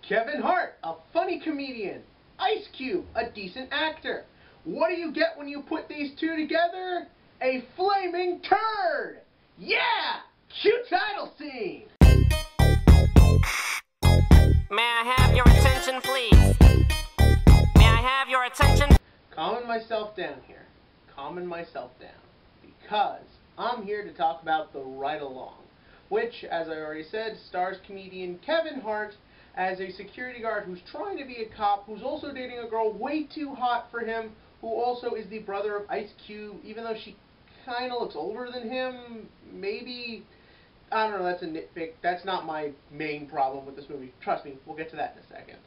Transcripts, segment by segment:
Kevin Hart, a funny comedian. Ice Cube, a decent actor. What do you get when you put these two together? A flaming turd! Yeah! Cue title scene! May I have your attention, please? May I have your attention? Calming myself down here. Calming myself down. Because I'm here to talk about The Ride Along, which, as I already said, stars comedian Kevin Hart as a security guard who's trying to be a cop, who's also dating a girl way too hot for him, who also is the brother of Ice Cube, even though she kind of looks older than him. Maybe, I don't know, that's a nitpick. That's not my main problem with this movie. Trust me, we'll get to that in a second.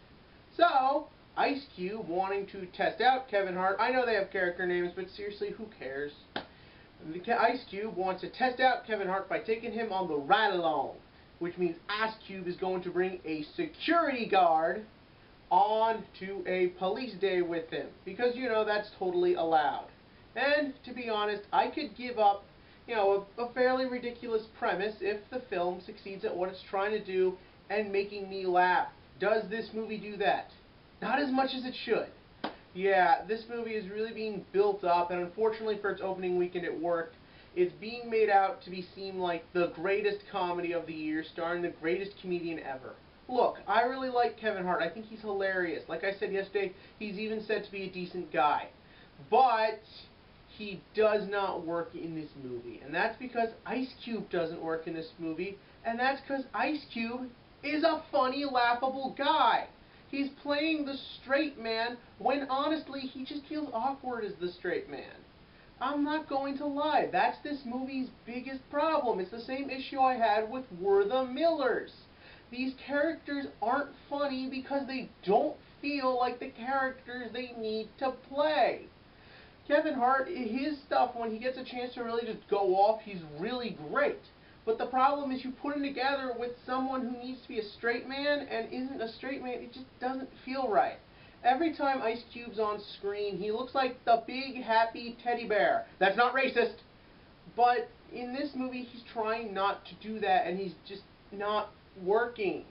So, Ice Cube wanting to test out Kevin Hart. I know they have character names, but seriously, who cares? Ice Cube wants to test out Kevin Hart by taking him on the ride along, which means Ice Cube is going to bring a security guard on to a police day with him, because, you know, that's totally allowed. And, to be honest, I could give up, you know, a fairly ridiculous premise if the film succeeds at what it's trying to do and making me laugh. Does this movie do that? Not as much as it should. Yeah, this movie is really being built up, and unfortunately for its opening weekend it worked. It's being made out to be seem like the greatest comedy of the year, starring the greatest comedian ever. Look, I really like Kevin Hart. I think he's hilarious. Like I said yesterday, he's even said to be a decent guy. But he does not work in this movie. And that's because Ice Cube doesn't work in this movie. And that's because Ice Cube is a funny, laughable guy. He's playing the straight man when, honestly, he just feels awkward as the straight man. I'm not going to lie. That's this movie's biggest problem. It's the same issue I had with We're the Millers. These characters aren't funny because they don't feel like the characters they need to play. Kevin Hart, his stuff, when he gets a chance to really just go off, he's really great. But the problem is you put him together with someone who needs to be a straight man and isn't a straight man, it just doesn't feel right. Every time Ice Cube's on screen, he looks like the big, happy teddy bear. That's not racist. But in this movie, he's trying not to do that, and he's just not working.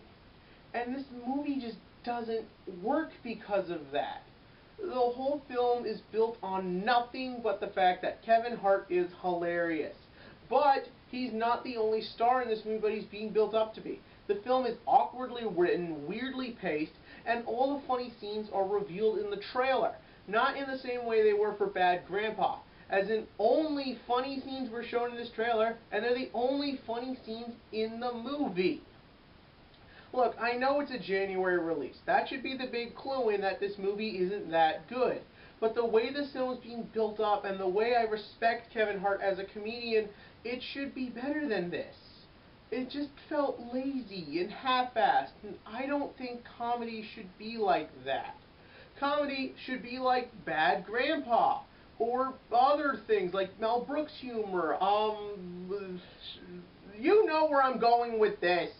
And this movie just doesn't work because of that. The whole film is built on nothing but the fact that Kevin Hart is hilarious. But he's not the only star in this movie, but he's being built up to be. The film is awkwardly written, weirdly paced, and all the funny scenes are revealed in the trailer. Not in the same way they were for Bad Grandpa. As in, only funny scenes were shown in this trailer, and they're the only funny scenes in the movie. Look, I know it's a January release. That should be the big clue in that this movie isn't that good. But the way this film is being built up and the way I respect Kevin Hart as a comedian, it should be better than this. It just felt lazy and half-assed, and I don't think comedy should be like that. Comedy should be like Bad Grandpa, or other things like Mel Brooks humor. You know where I'm going with this.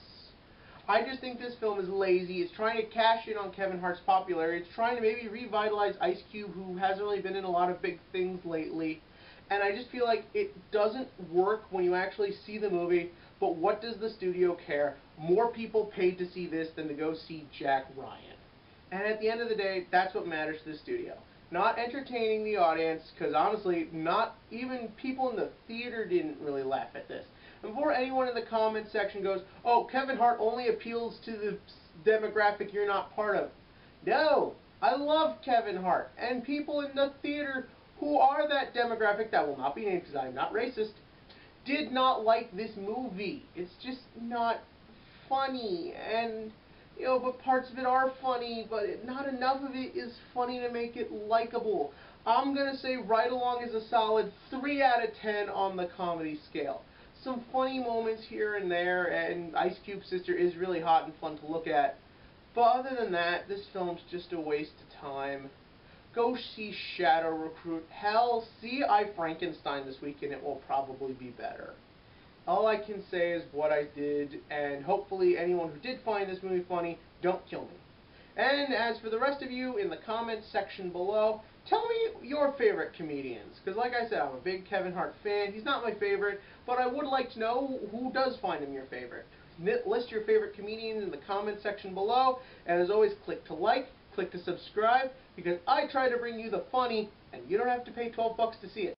I just think this film is lazy. It's trying to cash in on Kevin Hart's popularity. It's trying to maybe revitalize Ice Cube, who hasn't really been in a lot of big things lately. And I just feel like it doesn't work when you actually see the movie. But what does the studio care? More people paid to see this than to go see Jack Ryan. And at the end of the day, that's what matters to the studio. Not entertaining the audience, because honestly, not even people in the theater didn't really laugh at this. And before anyone in the comment section goes, oh, Kevin Hart only appeals to the demographic you're not part of. No, I love Kevin Hart. And people in the theater who are that demographic, that will not be named because I'm not racist, did not like this movie. It's just not funny. And, you know, but parts of it are funny, but not enough of it is funny to make it likable. I'm going to say Ride Along is a solid 3 out of 10 on the comedy scale. Some funny moments here and there, and Ice Cube's sister is really hot and fun to look at. But other than that, this film's just a waste of time. Go see Shadow Recruit. Hell, see I, Frankenstein this weekend. It will probably be better. All I can say is what I did, and hopefully anyone who did find this movie funny, don't kill me. And as for the rest of you in the comments section below, tell me your favorite comedians. Because like I said, I'm a big Kevin Hart fan. He's not my favorite, but I would like to know who does find him your favorite. list your favorite comedians in the comment section below. And as always, click to like, click to subscribe, because I try to bring you the funny, and you don't have to pay $12 to see it.